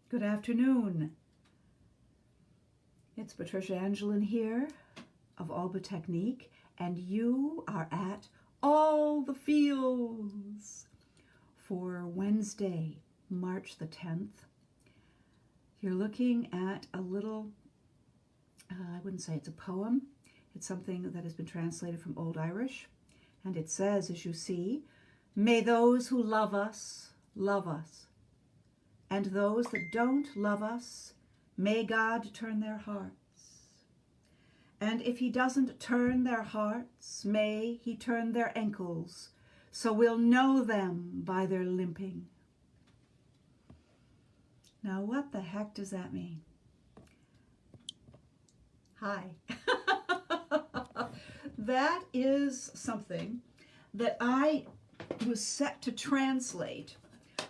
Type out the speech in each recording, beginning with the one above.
Good afternoon. It's Patricia Angelin here of Alba Technique, and you are at All the Feels for Wednesday, March the 10th. You're looking at a little, I wouldn't say it's a poem, it's something that has been translated from Old Irish, and it says, as you see, "May those who love us, and those that don't love us, may God turn their hearts. And if he doesn't turn their hearts, may he turn their ankles, so we'll know them by their limping." Now, what the heck does that mean? Hi. That is something that I was set to translate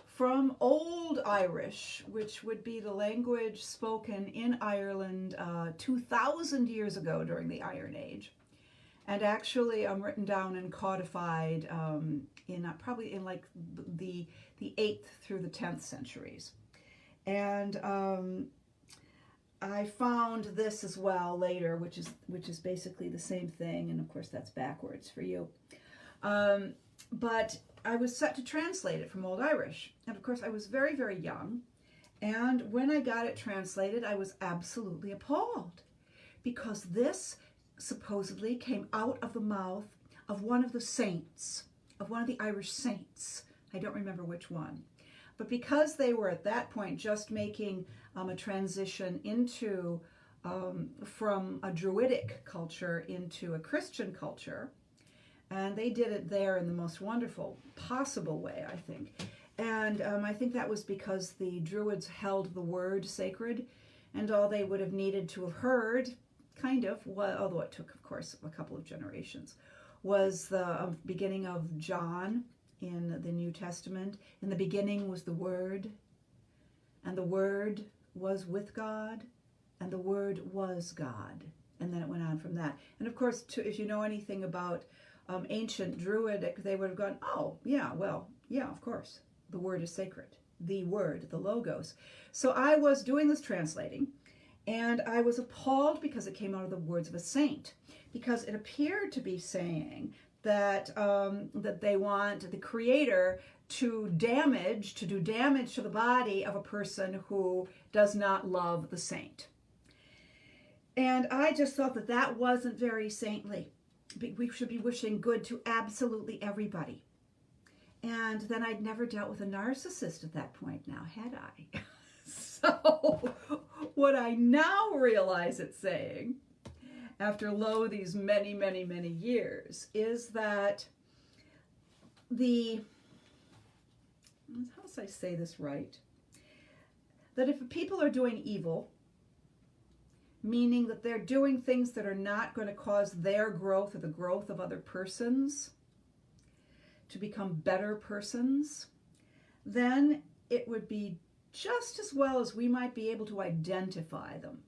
from Old Irish, which would be the language spoken in Ireland 2,000 years ago during the Iron Age, and actually written down and codified in probably in like the 8th through the 10th centuries. And I found this as well later, which is basically the same thing, and of course that's backwards for you. But I was set to translate it from Old Irish. And of course I was very, very young. And when I got it translated, I was absolutely appalled, because this supposedly came out of the mouth of one of the saints, of one of the Irish saints. I don't remember which one. But because they were at that point just making a transition into, from a Druidic culture into a Christian culture, and they did it there in the most wonderful possible way, I think. And I think that was because the Druids held the word sacred, and all they would have needed to have heard, kind of, although it took, of course, a couple of generations, was the beginning of John in the New Testament. In the beginning was the Word, and the Word was with God, and the Word was God. And then it went on from that. And of course, if you know anything about ancient Druidic, they would have gone, oh, yeah, well, yeah, of course. The word is sacred. The word, the logos. So I was doing this translating, and I was appalled because it came out of the words of a saint, because it appeared to be saying that that they want the Creator to do damage to the body of a person who does not love the saint. And I just thought that that wasn't very saintly. We should be wishing good to absolutely everybody. And then I'd never dealt with a narcissist at that point now, had I? So what I now realize it's saying, after these many, many, many years, is that how does I say this right? That if people are doing evil, meaning that they're doing things that are not going to cause their growth or the growth of other persons to become better persons, then it would be just as well as we might be able to identify them.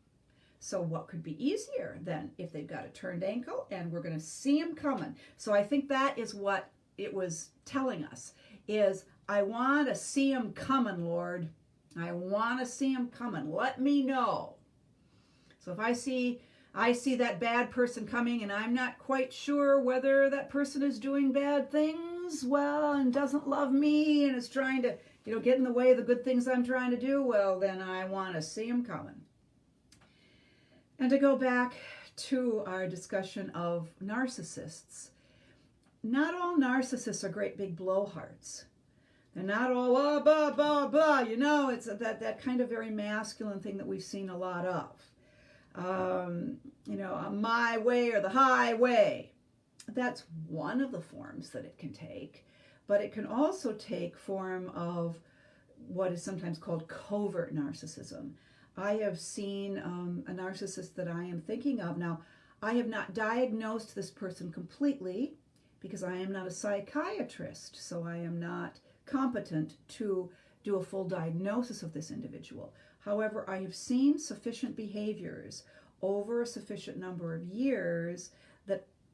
So what could be easier than if they've got a turned ankle and we're going to see them coming? So I think that is what it was telling us, is I want to see them coming, Lord. I want to see them coming. Let me know. So if I see that bad person coming and I'm not quite sure whether that person is doing bad things, well, and doesn't love me and is trying to, get in the way of the good things I'm trying to do, well, then I want to see them coming. And to go back to our discussion of narcissists, not all narcissists are great big blowhards. They're not all blah, blah, blah, blah. It's that kind of very masculine thing that we've seen a lot of. My way or the highway. That's one of the forms that it can take, but it can also take form of what is sometimes called covert narcissism. I have seen a narcissist that I am thinking of. Now, I have not diagnosed this person completely because I am not a psychiatrist, so I am not competent to do a full diagnosis of this individual. However, I have seen sufficient behaviors over a sufficient number of years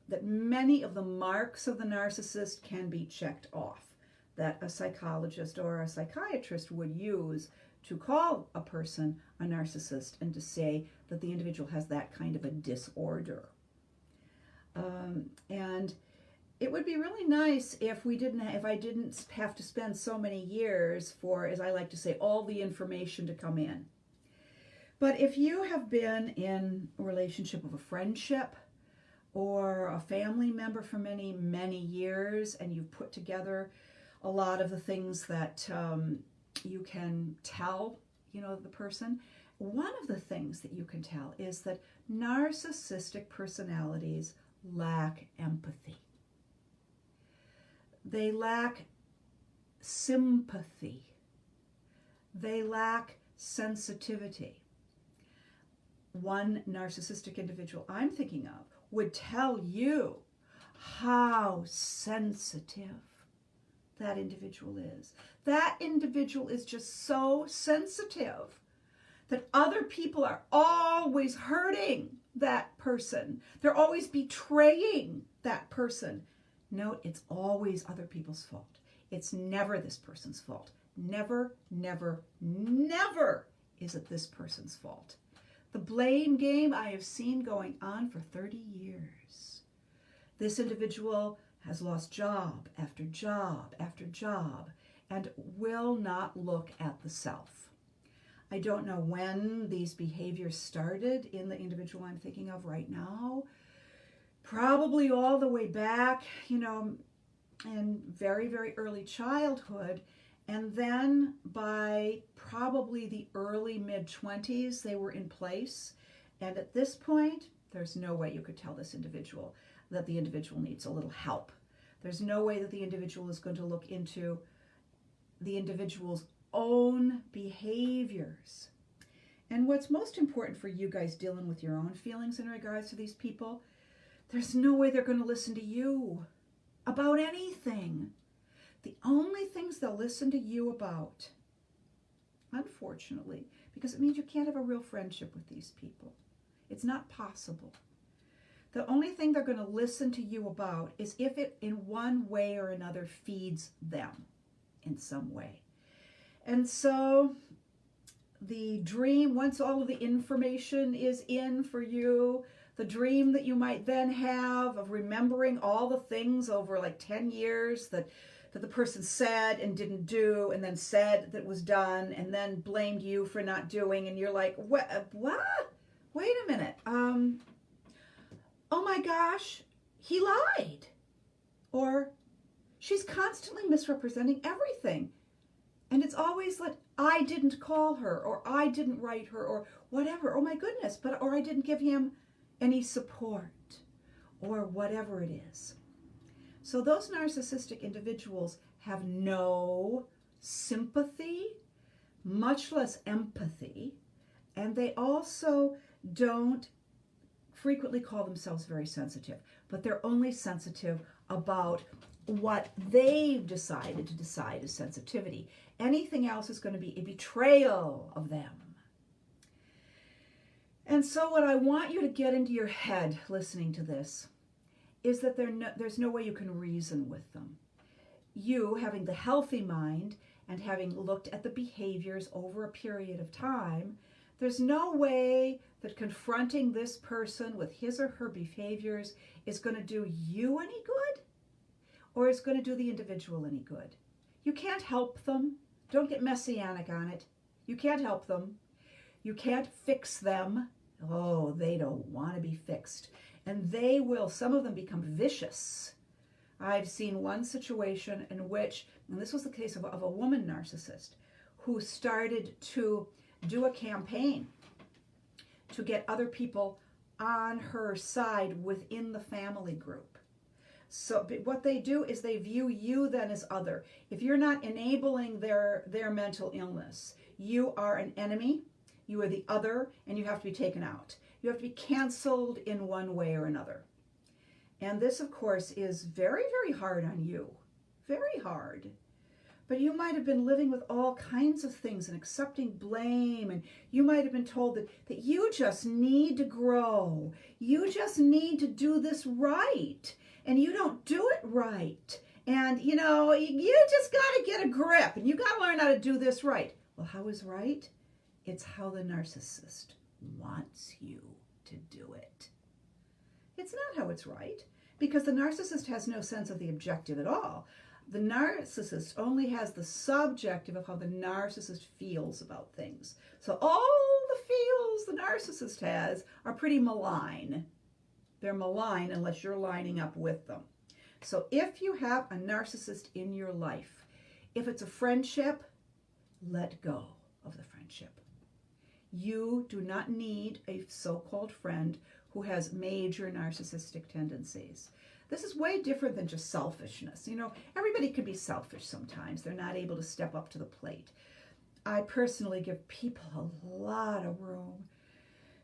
that many of the marks of the narcissist can be checked off, that a psychologist or a psychiatrist would use to call a person a narcissist and to say that the individual has that kind of a disorder. And it would be really nice if I didn't have to spend so many years for, as I like to say, all the information to come in. But if you have been in a relationship of a friendship or a family member for many, many years, and you've put together a lot of the things that you can tell, the person, one of the things that you can tell is that narcissistic personalities lack empathy. They lack sympathy. They lack sensitivity. One narcissistic individual I'm thinking of would tell you how sensitive that individual is. That individual is just so sensitive that other people are always hurting that person. They're always betraying that person. Note, it's always other people's fault. It's never this person's fault. Never, never, never is it this person's fault. The blame game I have seen going on for 30 years. This individual has lost job after job after job and will not look at the self. I don't know when these behaviors started in the individual I'm thinking of right now. Probably all the way back, in very, very early childhood. And then by probably the early mid-20s, they were in place. And at this point, there's no way you could tell this individual that the individual needs a little help. There's no way that the individual is going to look into the individual's own behaviors. And what's most important for you guys dealing with your own feelings in regards to these people, there's no way they're going to listen to you about anything. The only things they'll listen to you about, unfortunately, because it means you can't have a real friendship with these people. It's not possible. The only thing they're going to listen to you about is if it in one way or another feeds them in some way. And so the dream, once all of the information is in for you, the dream that you might then have of remembering all the things over like 10 years that the person said and didn't do, and then said that was done, and then blamed you for not doing, and you're like, what? Wait a minute. Oh my gosh, he lied. Or she's constantly misrepresenting everything. And it's always like, I didn't call her, or I didn't write her, or whatever. Oh my goodness, or I didn't give him any support, or whatever it is. So those narcissistic individuals have no sympathy, much less empathy, and they also don't frequently call themselves very sensitive, but they're only sensitive about what they've decided to decide is sensitivity. Anything else is going to be a betrayal of them. And so what I want you to get into your head listening to this is that there's no way you can reason with them. You, having the healthy mind and having looked at the behaviors over a period of time, there's no way that confronting this person with his or her behaviors is going to do you any good or is going to do the individual any good. You can't help them. Don't get messianic on it. You can't help them. You can't fix them. Oh, they don't want to be fixed. And they will, some of them become vicious. I've seen one situation in which, and this was the case of a woman narcissist, who started to do a campaign to get other people on her side within the family group. So what they do is they view you then as other. If you're not enabling their mental illness, you are an enemy, you are the other, and you have to be taken out. You have to be canceled in one way or another. And this, of course, is very, very hard on you. Very hard. But you might have been living with all kinds of things and accepting blame, and you might have been told that you just need to grow. You just need to do this right, and you don't do it right. And, you just got to get a grip, and you got to learn how to do this right. Well, how is right? It's how the narcissist wants you to do it. It's not how it's right, because the narcissist has no sense of the objective at all. The narcissist only has the subjective of how the narcissist feels about things. So all the feels the narcissist has are pretty malign. They're malign unless you're lining up with them. So if you have a narcissist in your life, if it's a friendship, let go of the friendship. You do not need a so-called friend who has major narcissistic tendencies. This is way different than just selfishness. Everybody can be selfish sometimes. They're not able to step up to the plate. I personally give people a lot of room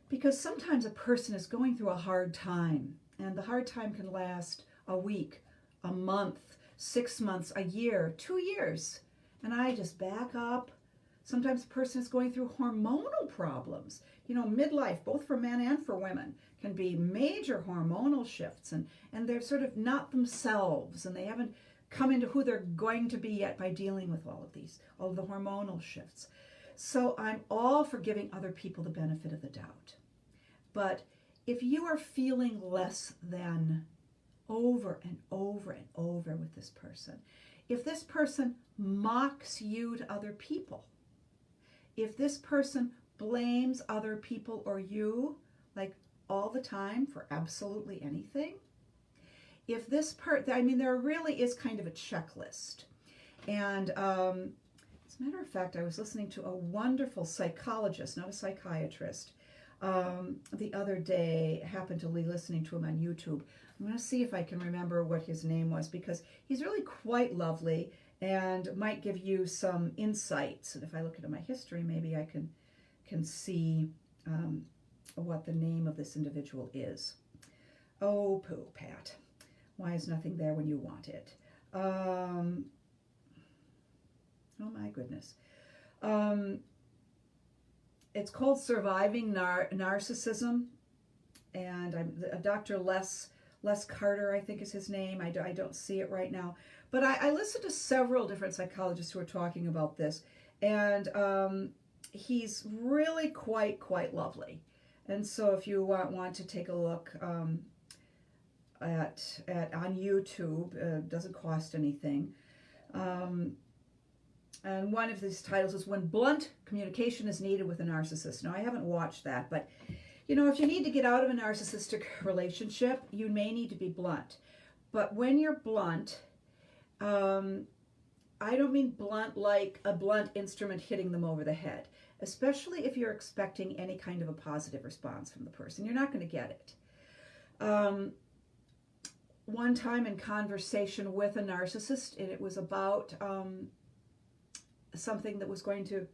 because sometimes a person is going through a hard time, and the hard time can last a week, a month, 6 months, a year, 2 years. And I just back up. Sometimes a person is going through hormonal problems. Midlife, both for men and for women, can be major hormonal shifts, and they're sort of not themselves, and they haven't come into who they're going to be yet by dealing with all of the hormonal shifts. So I'm all for giving other people the benefit of the doubt. But if you are feeling less than over and over and over with this person, if this person mocks you to other people, if this person blames other people or you, like all the time for absolutely anything, if this there really is kind of a checklist. And as a matter of fact, I was listening to a wonderful psychologist, not a psychiatrist, the other day. Happened to be listening to him on YouTube. I'm going to see if I can remember what his name was, because he's really quite lovely and might give you some insights. And if I look into my history, maybe I can see what the name of this individual is. Oh, pooh, Pat. Why is nothing there when you want it? Oh, my goodness. It's called Surviving Narcissism. And Dr. Les Carter, I think is his name. I don't see it right now. But I listened to several different psychologists who are talking about this. And he's really quite lovely. And so if you want to take a look at on YouTube, doesn't cost anything. And one of these titles is When Blunt Communication is Needed with a Narcissist. Now, I haven't watched that, but if you need to get out of a narcissistic relationship, you may need to be blunt. But when you're blunt, I don't mean blunt like a blunt instrument hitting them over the head, especially if you're expecting any kind of a positive response from the person. You're not going to get it. One time in conversation with a narcissist, and it was about something that was going to,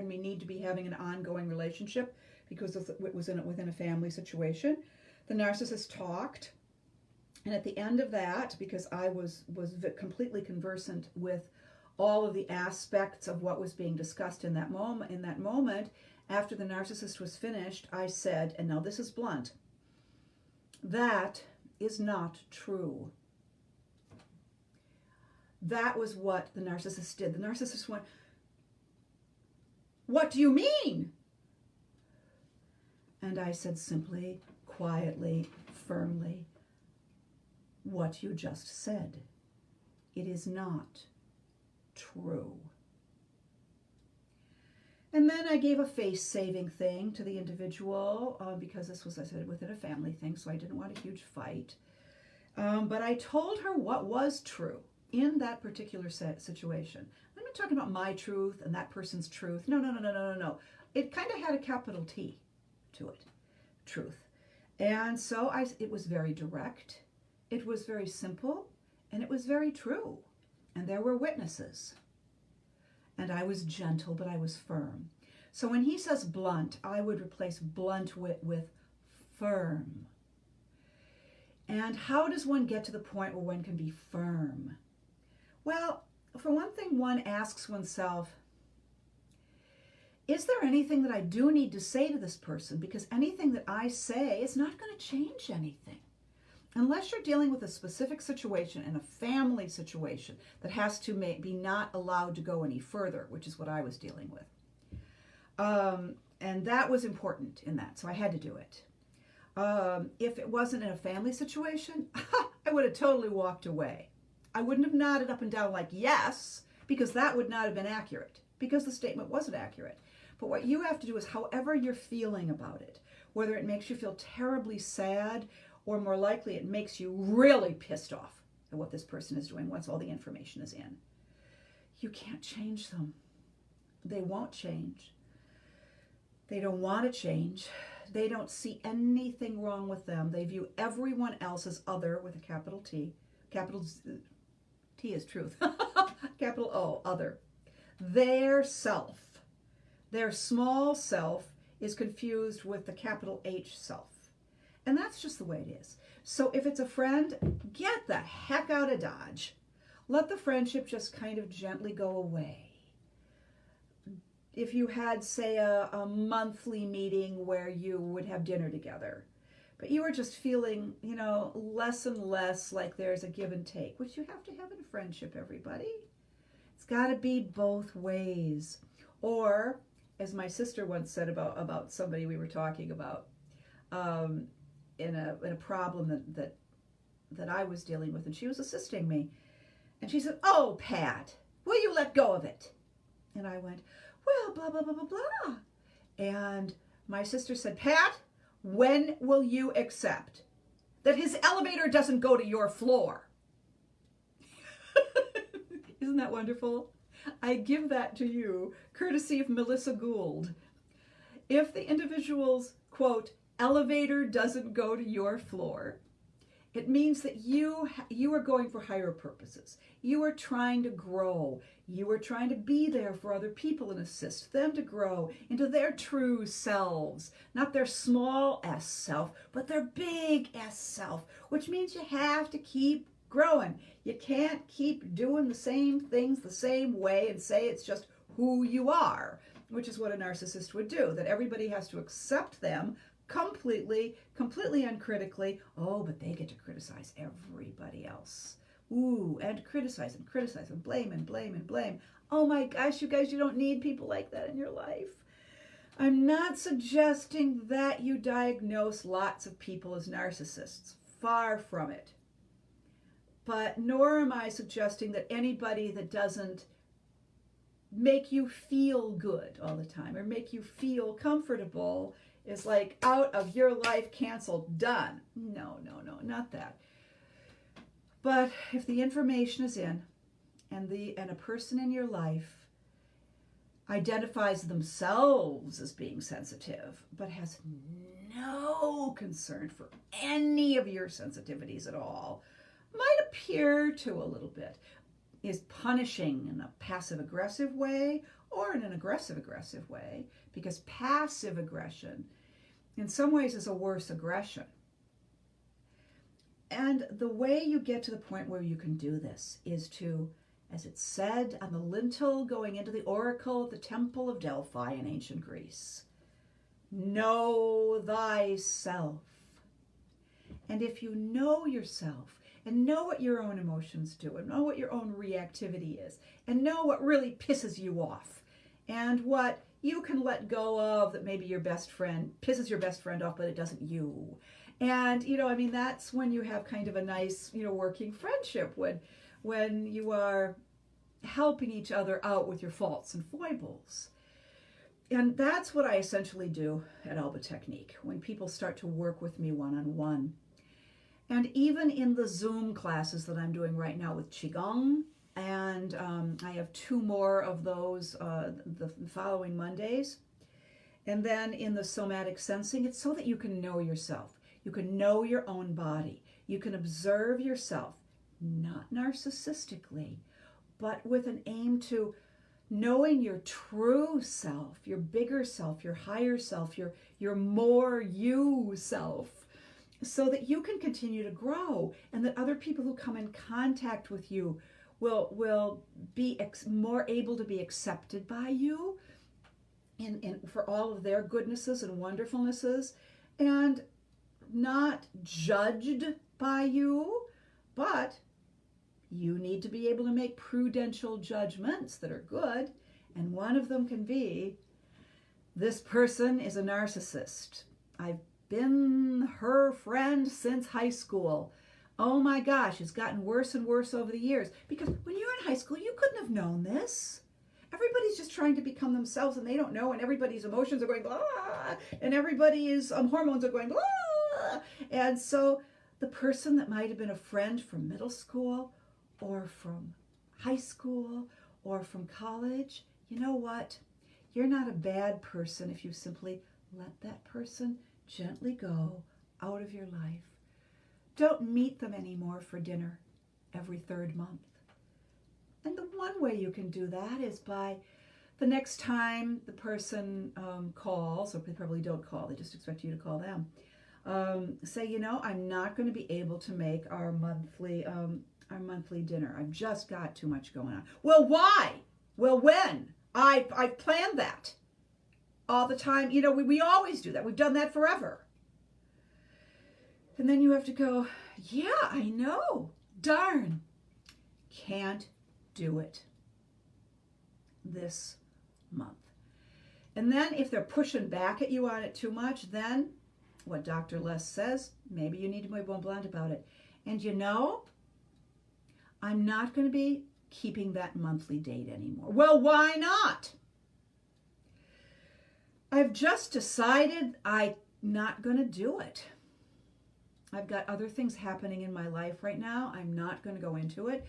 need to be having an ongoing relationship because it was within a family situation. The narcissist talked, and at the end of that, because I was completely conversant with all of the aspects of what was being discussed in that moment, after the narcissist was finished, I said, and now this is blunt, that is not true. That was what the narcissist did. The narcissist went, "What do you mean?" And I said simply, quietly, firmly, "What you just said. It is not true." And then I gave a face-saving thing to the individual because this was, I said, within a family thing, so I didn't want a huge fight. But I told her what was true in that particular situation. I'm not talking about my truth and that person's truth. No. It kind of had a capital T to it, truth. And so it was very direct, it was very simple, and it was very true. And there were witnesses. And I was gentle, but I was firm. So when he says blunt, I would replace blunt with firm. And how does one get to the point where one can be firm? Well, for one thing, one asks oneself, is there anything that I do need to say to this person? Because anything that I say is not going to change anything. unless you're dealing with a specific situation and a family situation that has to be not allowed to go any further, which is what I was dealing with. And that was important in that, so I had to do it. If it wasn't in a family situation, I would have totally walked away. I wouldn't have nodded up and down like yes, because that would not have been accurate, because the statement wasn't accurate. But what you have to do is, however you're feeling about it, whether it makes you feel terribly sad, or more likely it makes you really pissed off at what this person is doing once all the information is in, you can't change them. They won't change. They don't want to change. They don't see anything wrong with them. They view everyone else as other with a capital T. Capital T is truth. Capital O, other. Their self, their small self, is confused with the capital H self. And that's just the way it is. So if it's a friend, get the heck out of Dodge. Let the friendship just kind of gently go away. If you had, say, a monthly meeting where you would have dinner together, but you were just feeling, less and less like there's a give and take, which you have to have in a friendship, everybody. It's got to be both ways. Or, as my sister once said about somebody we were talking about, in a problem that I was dealing with, and she was assisting me, and she said, "Oh, Pat, will you let go of it?" And I went, "Well, blah, blah, blah, blah, blah." And my sister said, "Pat, when will you accept that his elevator doesn't go to your floor?" Isn't that wonderful? I give that to you, courtesy of Melissa Gould. If the individual's, quote, elevator doesn't go to your floor, it means that you are going for higher purposes. You are trying to grow. You are trying to be there for other people and assist them to grow into their true selves. Not their small s self, but their big S self, which means you have to keep growing. You can't keep doing the same things the same way and say it's just who you are, which is what a narcissist would do, that everybody has to accept them completely uncritically. Oh, but they get to criticize everybody else. Ooh, and criticize and blame. Oh my gosh, you guys, you don't need people like that in your life. I'm not suggesting that you diagnose lots of people as narcissists. Far from it. But nor am I suggesting that anybody that doesn't make you feel good all the time or make you feel comfortable is like out of your life, canceled, done. No, not that. But if the information is in and a person in your life identifies themselves as being sensitive but has no concern for any of your sensitivities at all, might appear to a little bit, is punishing in a passive-aggressive way or in an aggressive-aggressive way, because passive aggression in some ways is a worse aggression. And the way you get to the point where you can do this is to, as it said on the lintel going into the oracle at the Temple of Delphi in ancient Greece, know thyself. And if you know yourself, and know what your own emotions do, and know what your own reactivity is, and know what really pisses you off, and what you can let go of that maybe your best friend pisses your best friend off, but it doesn't you. And, that's when you have kind of a nice, working friendship, when you are helping each other out with your faults and foibles. And that's what I essentially do at Alba Technique, when people start to work with me one-on-one. And even in the Zoom classes that I'm doing right now with Qigong, and I have 2 more of those the following Mondays. And then in the somatic sensing, it's so that you can know yourself. You can know your own body. You can observe yourself, not narcissistically, but with an aim to knowing your true self, your bigger self, your higher self, your more you self, so that you can continue to grow, and that other people who come in contact with you will be more able to be accepted by you for all of their goodnesses and wonderfulnesses, and not judged by you, but you need to be able to make prudential judgments that are good. And one of them can be, this person is a narcissist. I've been her friend since high school. Oh my gosh, it's gotten worse and worse over the years. Because when you're in high school, you couldn't have known this. Everybody's just trying to become themselves and they don't know, and everybody's emotions are going blah, and everybody's hormones are going blah. And so the person that might have been a friend from middle school or from high school or from college, you know what? You're not a bad person if you simply let that person gently go out of your life. Don't meet them anymore for dinner every third month. And the one way you can do that is by the next time the person calls, or they probably don't call, they just expect you to call them, say, you know, I'm not going to be able to make our monthly dinner. I've just got too much going on. Well, why? Well, when? I've planned that all the time. You know, we always do that. We've done that forever. And then you have to go, yeah, I know. Darn. Can't do it this month. And then if they're pushing back at you on it too much, then what Dr. Les says, maybe you need to be more blunt about it. And you know, I'm not going to be keeping that monthly date anymore. Well, why not? I've just decided I'm not going to do it. I've got other things happening in my life right now. I'm not going to go into it.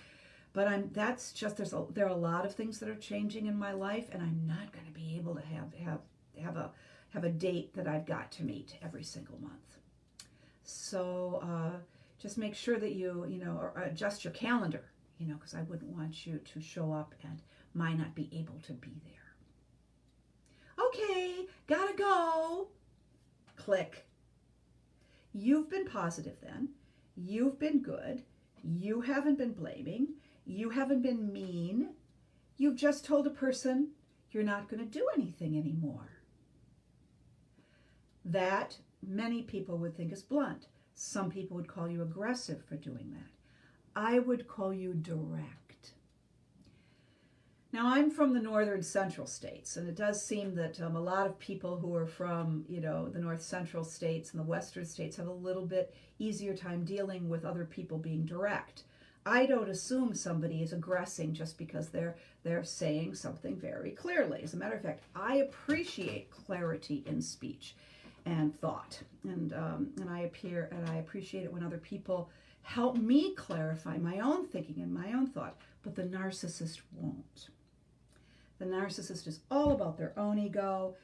But there are a lot of things that are changing in my life, and I'm not going to be able to have a date that I've got to meet every single month. So just make sure that you adjust your calendar, because I wouldn't want you to show up and might not be able to be there. Okay, gotta go. Click. You've been positive then. You've been good. You haven't been blaming. You haven't been mean. You've just told a person you're not going to do anything anymore. That many people would think is blunt. Some people would call you aggressive for doing that. I would call you direct. Now, I'm from the northern central states, and it does seem that a lot of people who are from, the north central states and the western states have a little bit easier time dealing with other people being direct. I don't assume somebody is aggressing just because they're saying something very clearly. As a matter of fact, I appreciate clarity in speech and thought, and I appreciate it when other people help me clarify my own thinking and my own thought. But the narcissist won't. The narcissist is all about their own ego,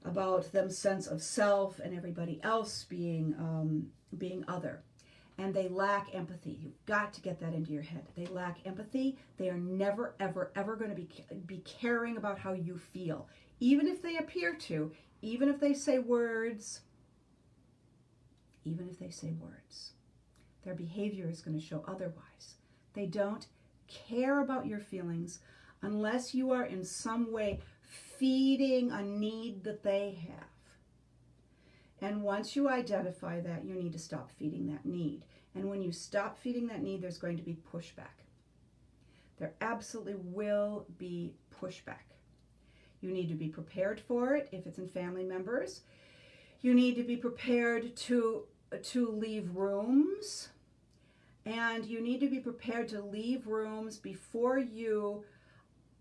about them sense of self and everybody else being other. And they lack empathy. You've got to get that into your head. They lack empathy. They are never, ever, ever going to be caring about how you feel. Even if they appear to, even if they say words, their behavior is going to show otherwise. They don't care about your feelings unless you are in some way feeding a need that they have. And once you identify that, you need to stop feeding that need. And when you stop feeding that need, there's going to be pushback. There absolutely will be pushback. You need to be prepared for it if it's in family members. You need to be prepared to leave rooms. And you need to be prepared to leave rooms before you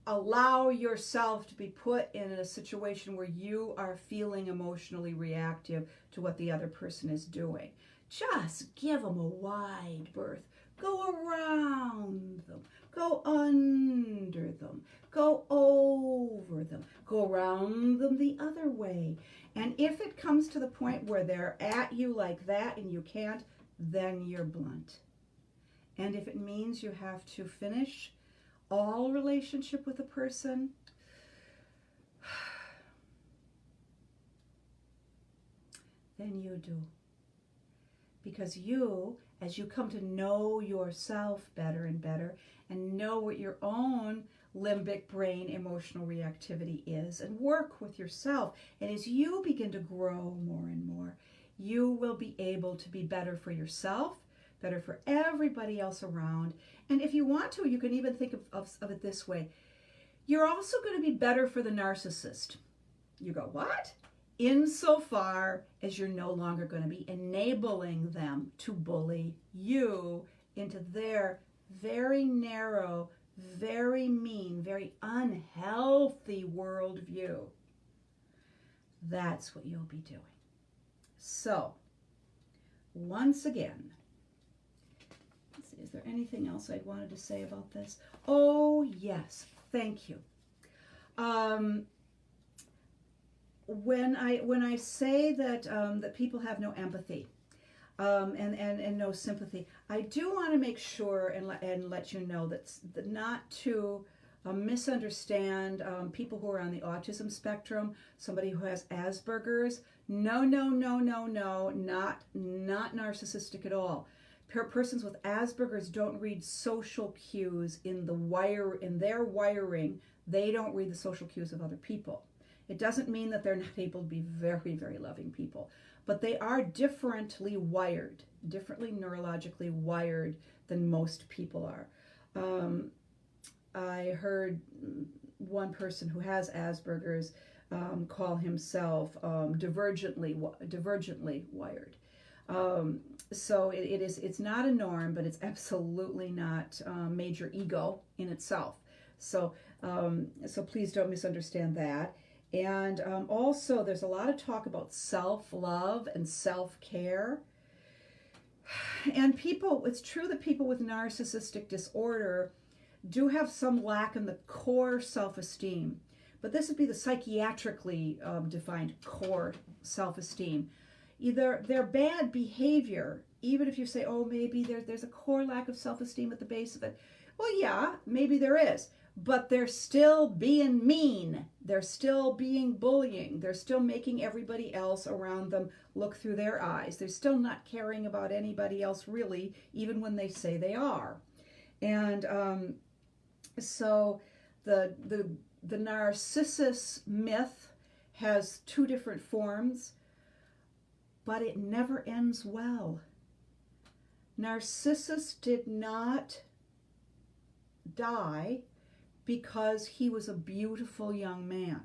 allow yourself to be put in a situation where you are feeling emotionally reactive to what the other person is doing. Just give them a wide berth. Go around them. Go under them. Go over them. Go around them the other way. And if it comes to the point where they're at you like that and you can't, then you're blunt. And if it means you have to finish all relationship with a person, then you do. Because you, as you come to know yourself better and better, and know what your own limbic brain emotional reactivity is, and work with yourself, and as you begin to grow more and more, you will be able to be better for yourself, better for everybody else around. And if you want to, you can even think of it this way. You're also going to be better for the narcissist. You go, what? Insofar as you're no longer going to be enabling them to bully you into their very narrow, very mean, very unhealthy worldview. That's what you'll be doing. So, once again, let's see, is there anything else I wanted to say about this? Oh, yes. Thank you. When I say that that people have no empathy and no sympathy, I do want to make sure and let you know that not to misunderstand people who are on the autism spectrum, somebody who has Asperger's. No, not narcissistic at all. Persons with Asperger's don't read social cues in their wiring. They don't read the social cues of other people. It doesn't mean that they're not able to be very, very loving people, but they are differently wired, differently neurologically wired than most people are. I heard one person who has Asperger's call himself divergently wired. So it's not a norm, but it's absolutely not major ego in itself. So please don't misunderstand that. And also, there's a lot of talk about self-love and self-care. And it's true that people with narcissistic disorder do have some lack in the core self-esteem. But this would be the psychiatrically defined core self-esteem. Either their bad behavior, even if you say, oh, maybe there's a core lack of self-esteem at the base of it. Well, yeah, maybe there is. But they're still being mean. They're still being bullying. They're still making everybody else around them look through their eyes. They're still not caring about anybody else really, even when they say they are. And so the Narcissus myth has two different forms, but it never ends well. Narcissus did not die because he was a beautiful young man.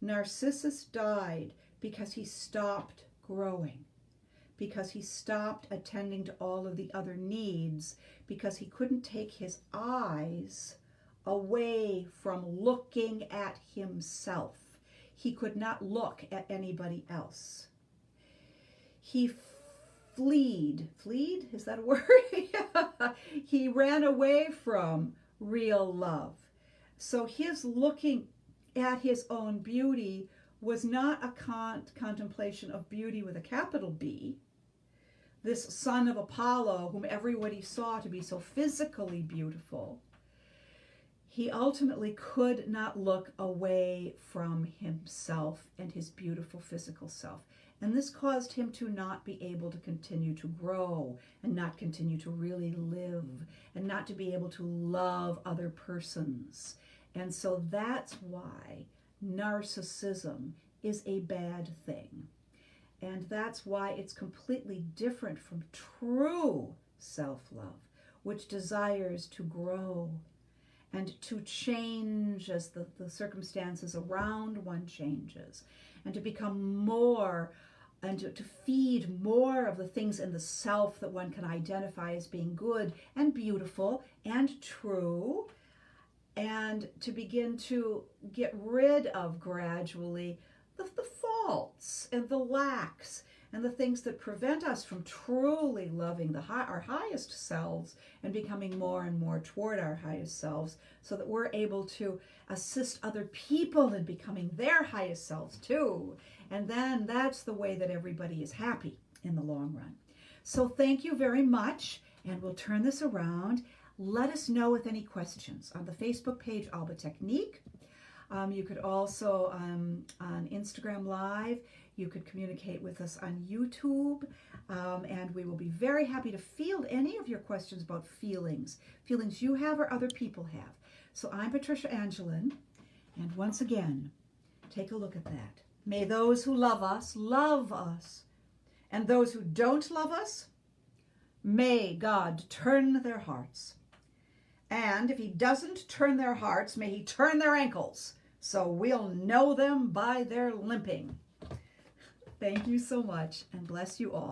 Narcissus died because he stopped growing, because he stopped attending to all of the other needs, because he couldn't take his eyes away from looking at himself. He could not look at anybody else. He fled, is that a word? He ran away from real love. So his looking at his own beauty was not a contemplation of beauty with a capital B. This son of Apollo, whom everybody saw to be so physically beautiful, he ultimately could not look away from himself and his beautiful physical self. And this caused him to not be able to continue to grow and not continue to really live and not to be able to love other persons. And so that's why narcissism is a bad thing. And that's why it's completely different from true self-love, which desires to grow and to change as the circumstances around one changes, and to become more and to feed more of the things in the self that one can identify as being good and beautiful and true, and to begin to get rid of gradually the faults and the lacks and the things that prevent us from truly loving our highest selves and becoming more and more toward our highest selves, so that we're able to assist other people in becoming their highest selves too. And then that's the way that everybody is happy in the long run. So thank you very much, and we'll turn this around. Let us know with any questions on the Facebook page, Alba Technique. You could also, on Instagram Live, you could communicate with us on YouTube, and we will be very happy to field any of your questions about feelings you have or other people have. So I'm Patricia Angelin, and once again, take a look at that. May those who love us, and those who don't love us, May God turn their hearts. And if he doesn't turn their hearts, may he turn their ankles, so we'll know them by their limping. Thank you so much, and bless you all.